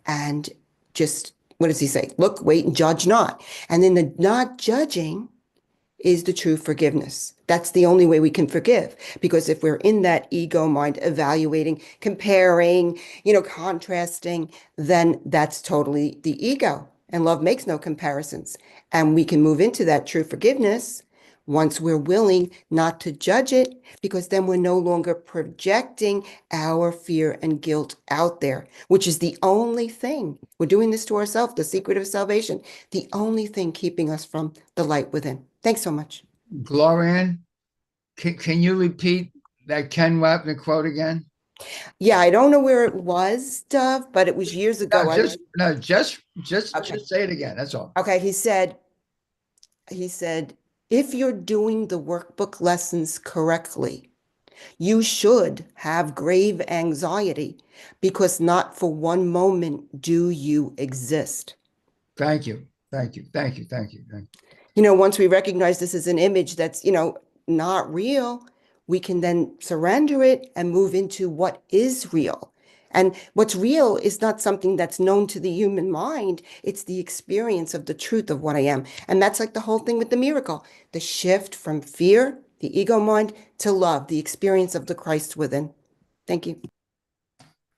and just, what does he say? Look, wait, and judge not. And then the not judging is the true forgiveness. That's the only way we can forgive. Because if we're in that ego mind, evaluating, comparing, contrasting, then that's totally the ego. And love makes no comparisons. And we can move into that true forgiveness once we're willing not to judge it, because then we're no longer projecting our fear and guilt out there, which is the only thing. We're doing this to ourselves, the secret of salvation, the only thing keeping us from the light within. Thanks so much. Glorian, can you repeat that Ken Wapner quote again? Yeah, I don't know where it was, Dove, but it was years ago. Just Okay. say it again. That's all. Okay, he said, if you're doing the workbook lessons correctly, you should have grave anxiety, because not for one moment do you exist. Thank you. Thank you. Thank you. Thank you. Thank you. Once we recognize this is an image that's, not real, we can then surrender it and move into what is real. And what's real is not something that's known to the human mind. It's the experience of the truth of what I am. And that's like the whole thing with the miracle, the shift from fear, the ego mind, to love, the experience of the Christ within. Thank you.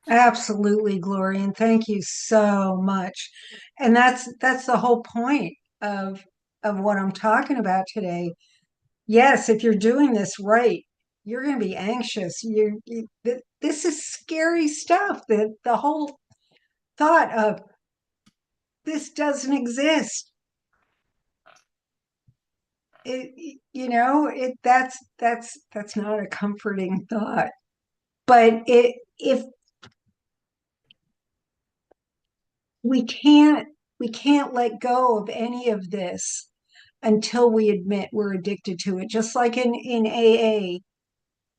Absolutely, Gloria, and thank you so much. And that's the whole point of what I'm talking about today. Yes, if you're doing this right, you're going to be anxious. This is scary stuff. The whole thought of this doesn't exist. That's not a comforting thought. But if we can't let go of any of this until we admit we're addicted to it. Just like in AA,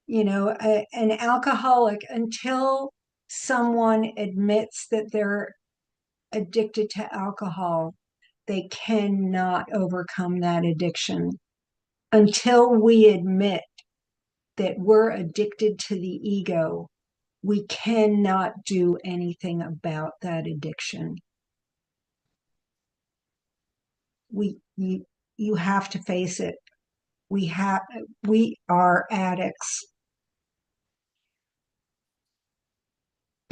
an alcoholic, until someone admits that they're addicted to alcohol, they cannot overcome that addiction. Until we admit that we're addicted to the ego, we cannot do anything about that addiction. You have to face it. We are addicts.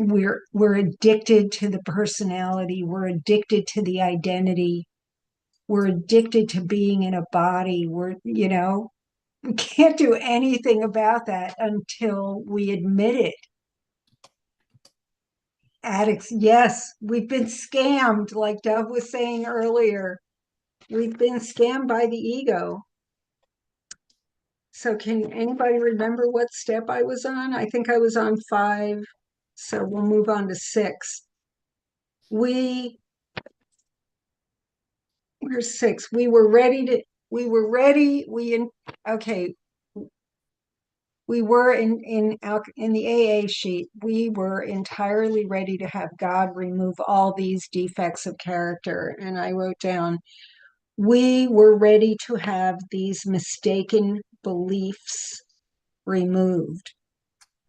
We're addicted to the personality. We're addicted to the identity. We're addicted to being in a body. We can't do anything about that until we admit it. Addicts, yes, we've been scammed, like Dove was saying earlier. We've been scammed by the ego. So can anybody remember what step I was on? I think I was on 5. So we'll move on to 6. We're 6. We were ready. Okay. We were in the AA sheet, we were entirely ready to have God remove all these defects of character. And I wrote down, we were ready to have these mistaken beliefs removed.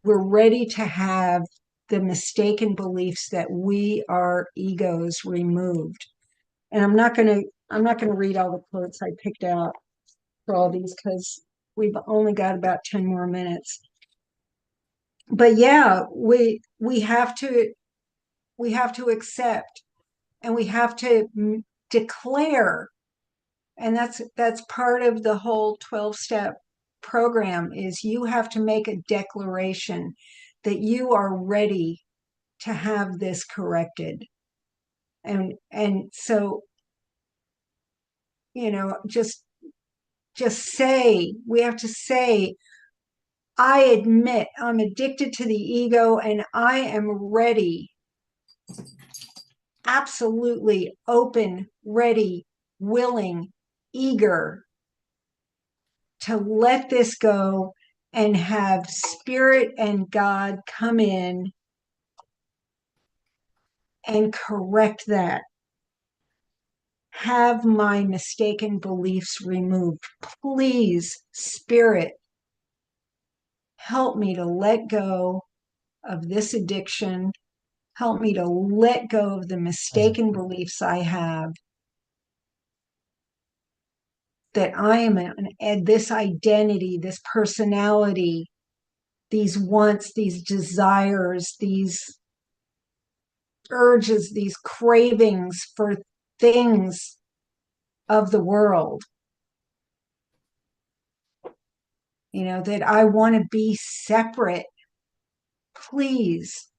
We're ready to have the mistaken beliefs that we are egos removed. And I'm not going to read all the quotes I picked out for all these, because we've only got about 10 more minutes. But yeah, we have to we have to accept, and we have to declare. And that's part of the whole 12-step program, is you have to make a declaration that you are ready to have this corrected. And so, just say, we have to say, I admit I'm addicted to the ego, and I am ready, absolutely open, ready, willing, eager to let this go and have Spirit and God come in and correct that. Have my mistaken beliefs removed. Please, Spirit, help me to let go of this addiction. Help me to let go of the mistaken beliefs I have, that I am this identity, this personality, these wants, these desires, these urges, these cravings for things of the world, that I want to be separate. Please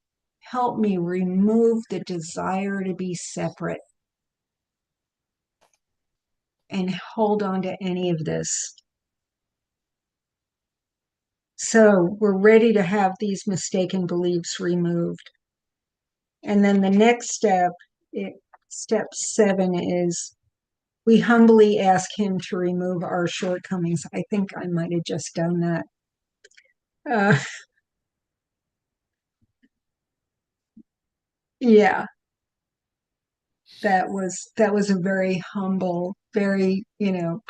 help me remove the desire to be separate and hold on to any of this. So we're ready to have these mistaken beliefs removed. And then the next step, step 7, is we humbly ask him to remove our shortcomings. I think I might have just done that. Yeah, that was a very humble, very,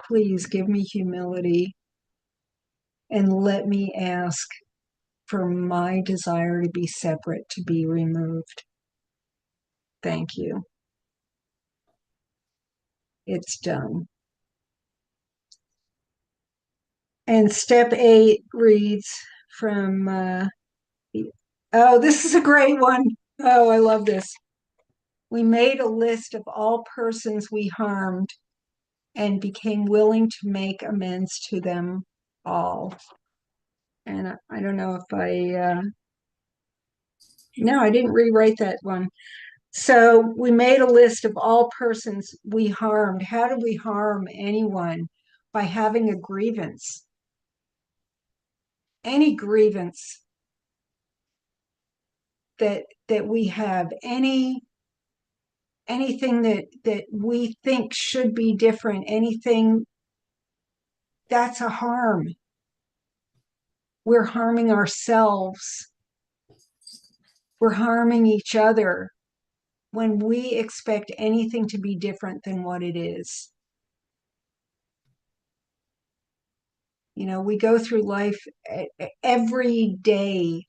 please give me humility and let me ask for my desire to be separate to be removed. Thank you. It's done. And step 8 reads from, oh, this is a great one. Oh, I love this. We made a list of all persons we harmed and became willing to make amends to them all. And I don't know if no, I didn't rewrite that one. So we made a list of all persons we harmed. How do we harm anyone? By having a grievance. Any grievance that we have, anything that we think should be different, anything, that's a harm. We're harming ourselves. We're harming each other when we expect anything to be different than what it is. We go through life every day.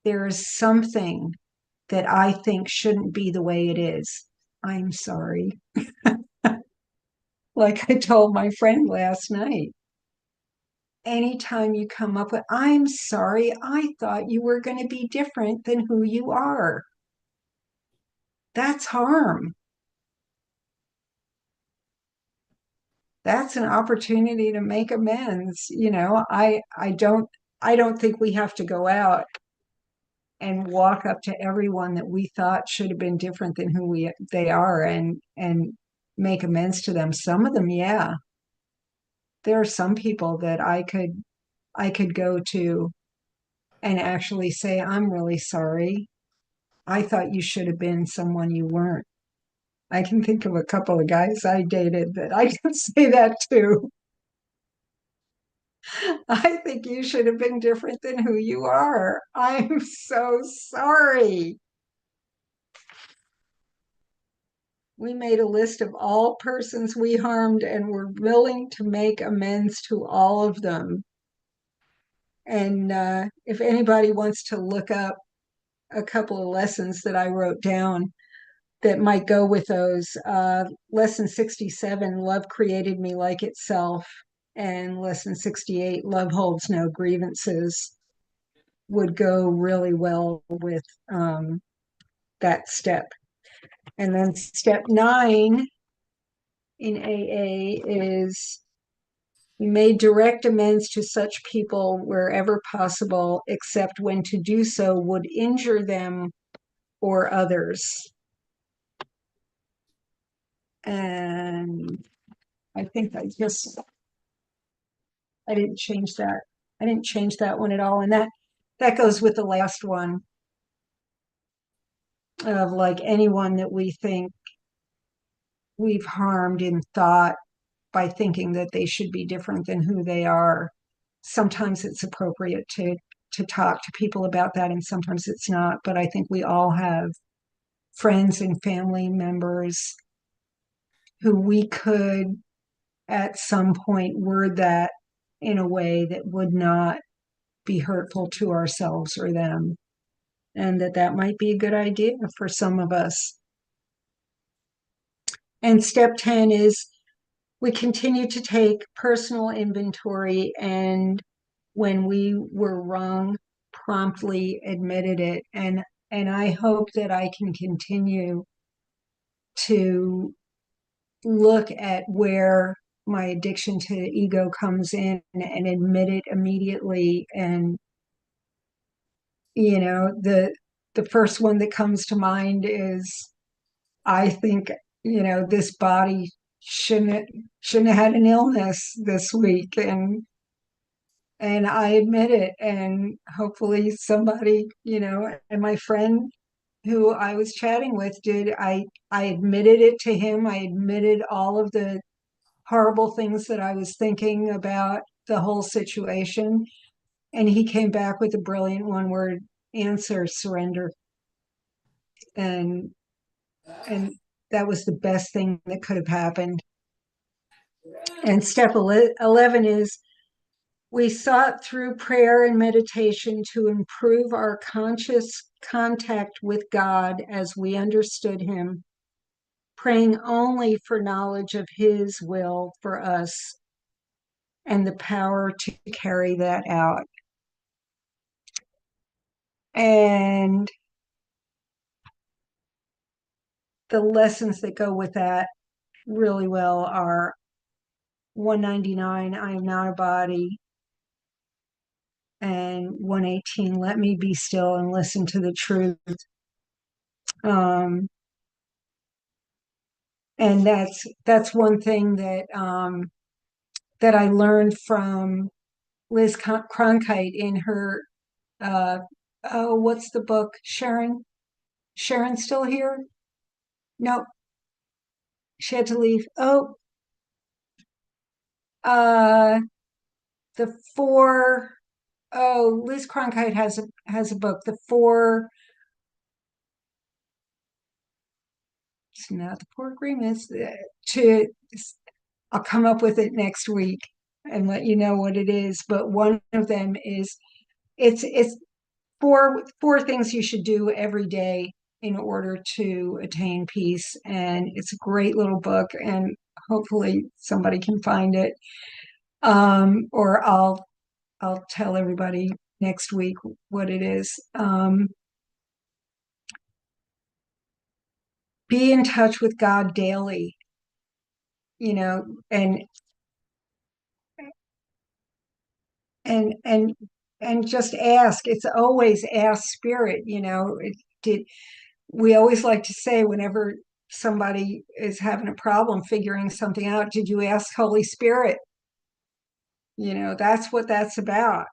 There is something that I think shouldn't be the way it is. I'm sorry. Like I told my friend last night, anytime you come up with, I'm sorry, I thought you were going to be different than who you are. That's harm. That's an opportunity to make amends. I don't think we have to go out and walk up to everyone that we thought should have been different than who they are and make amends to them. Some of them, yeah. There are some people that I could go to and actually say, I'm really sorry. I thought you should have been someone you weren't. I can think of a couple of guys I dated that I can say that to. I think you should have been different than who you are. I'm so sorry. We made a list of all persons we harmed and were willing to make amends to all of them. And if anybody wants to look up a couple of lessons that I wrote down that might go with those, lesson 67, love created me like itself, and lesson 68, love holds no grievances, would go really well with that step. And then step 9 in AA is we made direct amends to such people wherever possible, except when to do so would injure them or others. And I think I didn't change that. I didn't change that one at all. And that goes with the last one of like anyone that we think we've harmed in thought by thinking that they should be different than who they are. Sometimes it's appropriate to talk to people about that, and sometimes it's not. But I think we all have friends and family members who we could at some point word that in a way that would not be hurtful to ourselves or them, and that might be a good idea for some of us. And step 10 is we continue to take personal inventory, and when we were wrong, promptly admitted it. And I hope that I can continue to look at where my addiction to ego comes in and admit it immediately. And the first one that comes to mind is, I think, this body shouldn't have had an illness this week, and I admit it. And hopefully somebody, and my friend who I was chatting with I admitted it to him. I admitted all of the horrible things that I was thinking about the whole situation. And he came back with a brilliant one-word answer: surrender. And that was the best thing that could have happened. And step 11 is we sought through prayer and meditation to improve our conscious contact with God as we understood him, praying only for knowledge of his will for us and the power to carry that out. And the lessons that go with that really well are 199, I am not a body, and 118, let me be still and listen to the truth. And that's one thing that that I learned from Liz Cronkite in her what's the book? Sharon's still here? No, she had to leave. The four. Oh, Liz Cronkite has a book, the four. It's not the four agreements. I'll come up with it next week and let you know what it is. But one of them is it's four things you should do every day in order to attain peace. And it's a great little book, and hopefully somebody can find it. Or I'll tell everybody next week what it is. Be in touch with God daily, and and just ask. It's always ask spirit. We always like to say, whenever somebody is having a problem figuring something out, did you ask Holy Spirit? That's what that's about.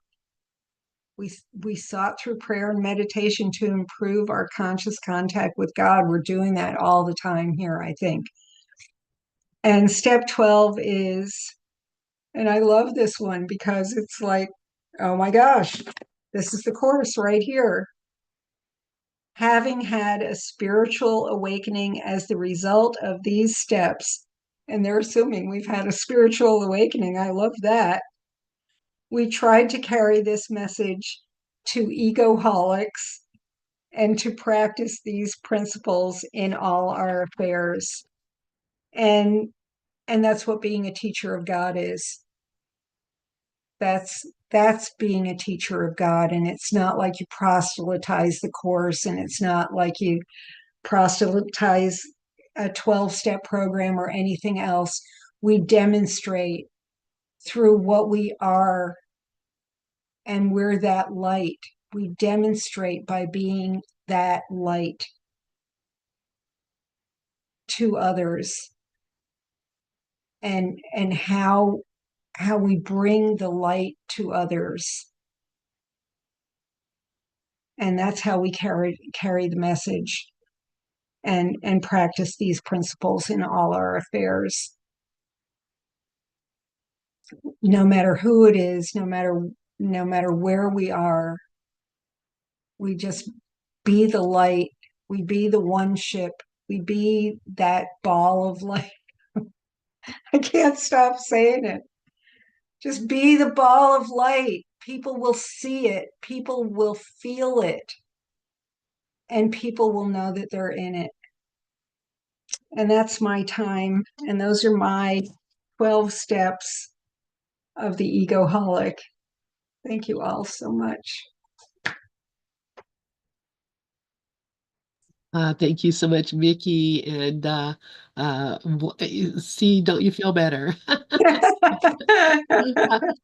We sought through prayer and meditation to improve our conscious contact with God. We're doing that all the time here, I think. And step 12 is, and I love this one because it's like, oh my gosh, this is the course right here. Having had a spiritual awakening as the result of these steps, and they're assuming we've had a spiritual awakening. I love that. We tried to carry this message to egoholics and to practice these principles in all our affairs. And that's what being a teacher of God is. that's being a teacher of God. And it's not like you proselytize the course, and it's not like you proselytize a 12-step program or anything else. We demonstrate through what we are, and we're that light. We demonstrate by being that light to others, and how we bring the light to others. And that's how we carry the message and practice these principles in all our affairs. No matter who it is, no matter where we are, we just be the light. We be the one ship. We be that ball of light. I can't stop saying it. Just be the ball of light. People will see it. People will feel it. And people will know that they're in it. And that's my time. And those are my 12 steps of the egoholic. Thank you all so much. Thank you so much, Miki. And see, don't you feel better?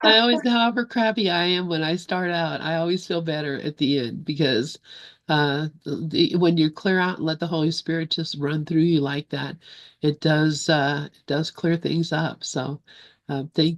I always, however crappy I am when I start out, I always feel better at the end because when you clear out and let the Holy Spirit just run through you like that, it does clear things up. So thank